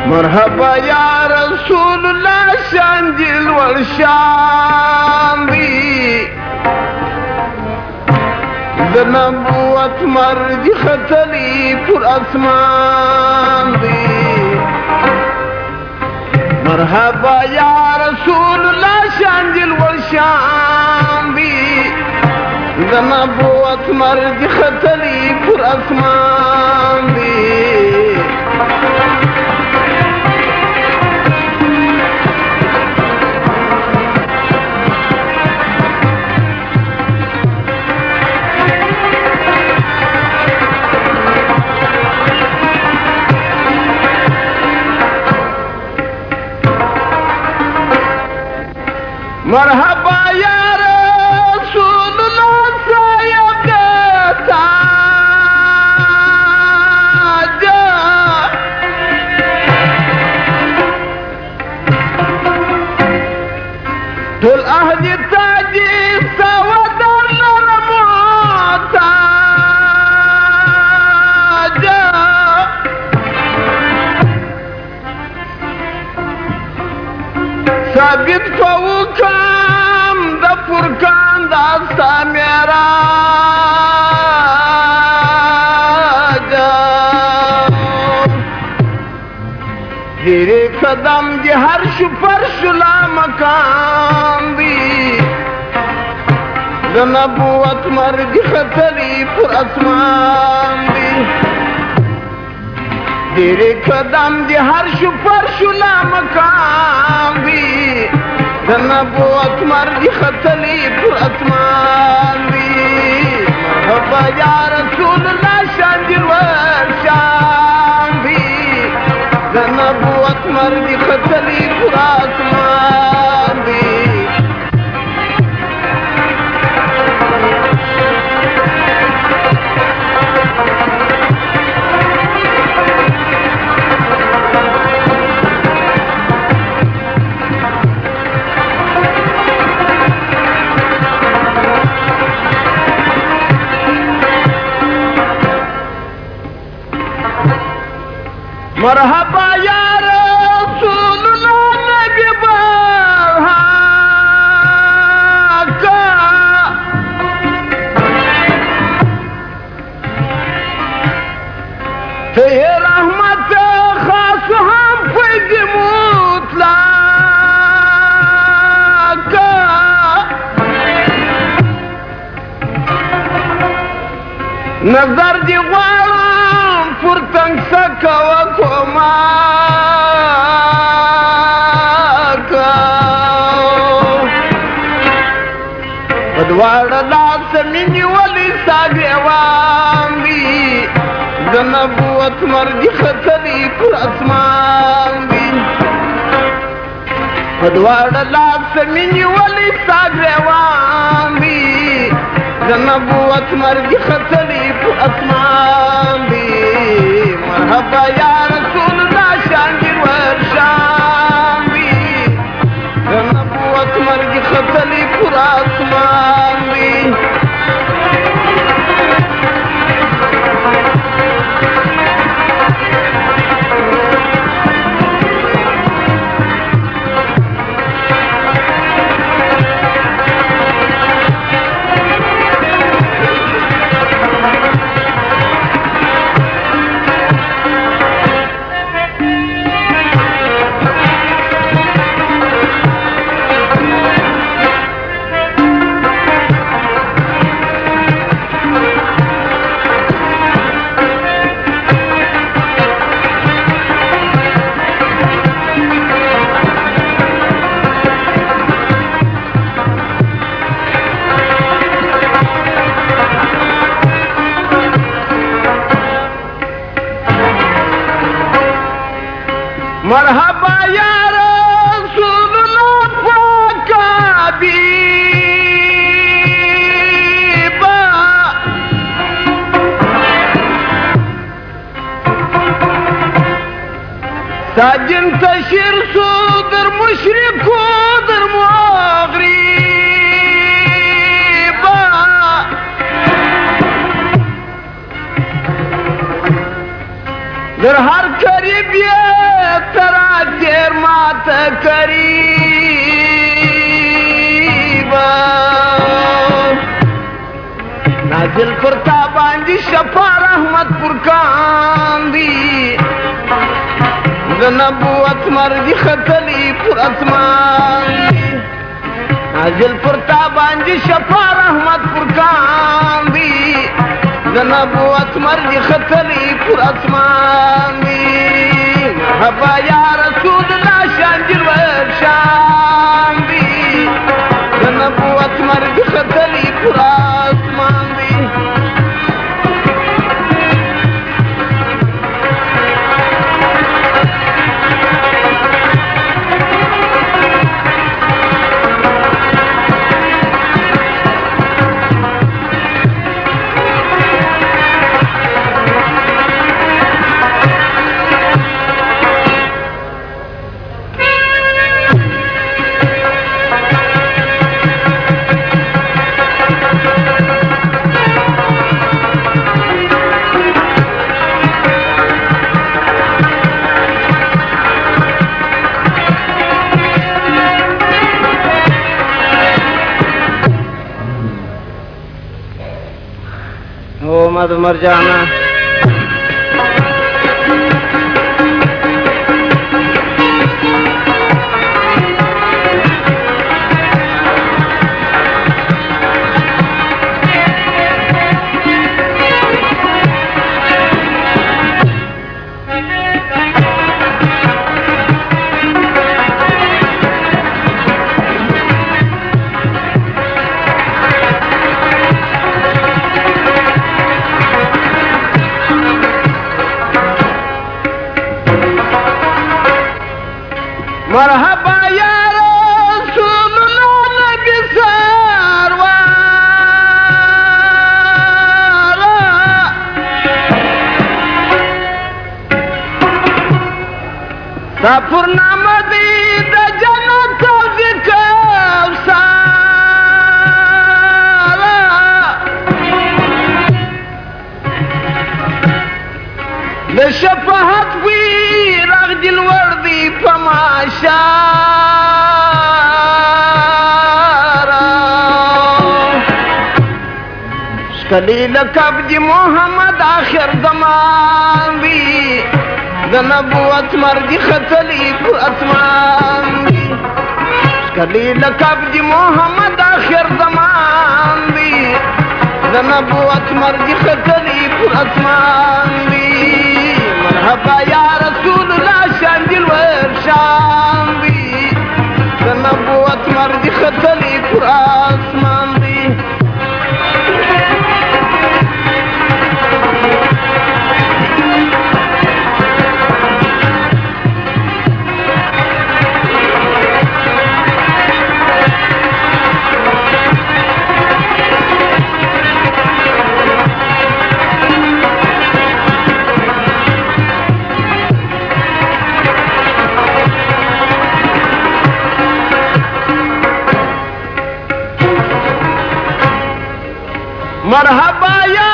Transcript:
مرحبا یا رسول الله شان دل ورشان دی د نبوت مرد ختلی پر اسمان دی مرحبا یا رسول الله شان دل ورشان دی د نبوت مرد ختلی پر اسمان دی مرحبا یا رسول الله صاحب تاج ټول اهل تاج سودر للمحتاج ثابت فوقم د فرقان داستا معراج تیرے قدم دی ہر فرش لا مکان دی د نبوت مرد ختلی پر اسمان دی تیرے قدم دی ہر فرش لا مکان دی د نبوت مرد ختلی پر اسمان دی مرحبا یا رسول اللہ شان دل ورشان دی د نبوت مرد ختلی پر اسمان دی مرحبا یا رسول اللہ نبی برحاکا تے رحمت خاص ہم فیض مطلقا نظر دی غوارم فرتنگ سکا دوار لاس منی ولی ساگیوان دی د نبوت مرد ختلی پر اسمان دی دوار لاس منی ولی ساگیوان دی د نبوت مرد ختلی پر اسمان دی مرحبا یا رسول اللہ شان دل ورشان دی د نبوت مرد ختلی پر اسمان دی مرحبا یا رسول اللہ پاکا بیبا ساجن تشیر سو در مشرق در مغربا در هر قریب ذات قریبا نازل پر تا باندې شفا رحمت پرکان دی د نبوت مرګ ختلی پر اسمان نازل پر تا باندې شفا رحمت پرکان دی د نبوت مرګ ختلی پر اسمان دی مرحبا یا رسول الله شان جلوه شان دی د نبوت مرګ ختلی پر اسمان دی ओ मत मर जाना مرحبا یا رسول الله نبی سروارا سفر نامه دی د جنت او د کوثر د شفاعت وی رغ دل وردی پماشارا شکلی لقب دی محمد آخر زمان دی د نبوت مرګ ختلی پر اسمان دی شکلی لقب دی محمد آخر زمان دی د نبوت مرګ ختلی پر اسمان دی مرحبا یا رسول الله شان جلوه شان دی د نبوت مرګ ختلی پر اسمان دی مرحبا یا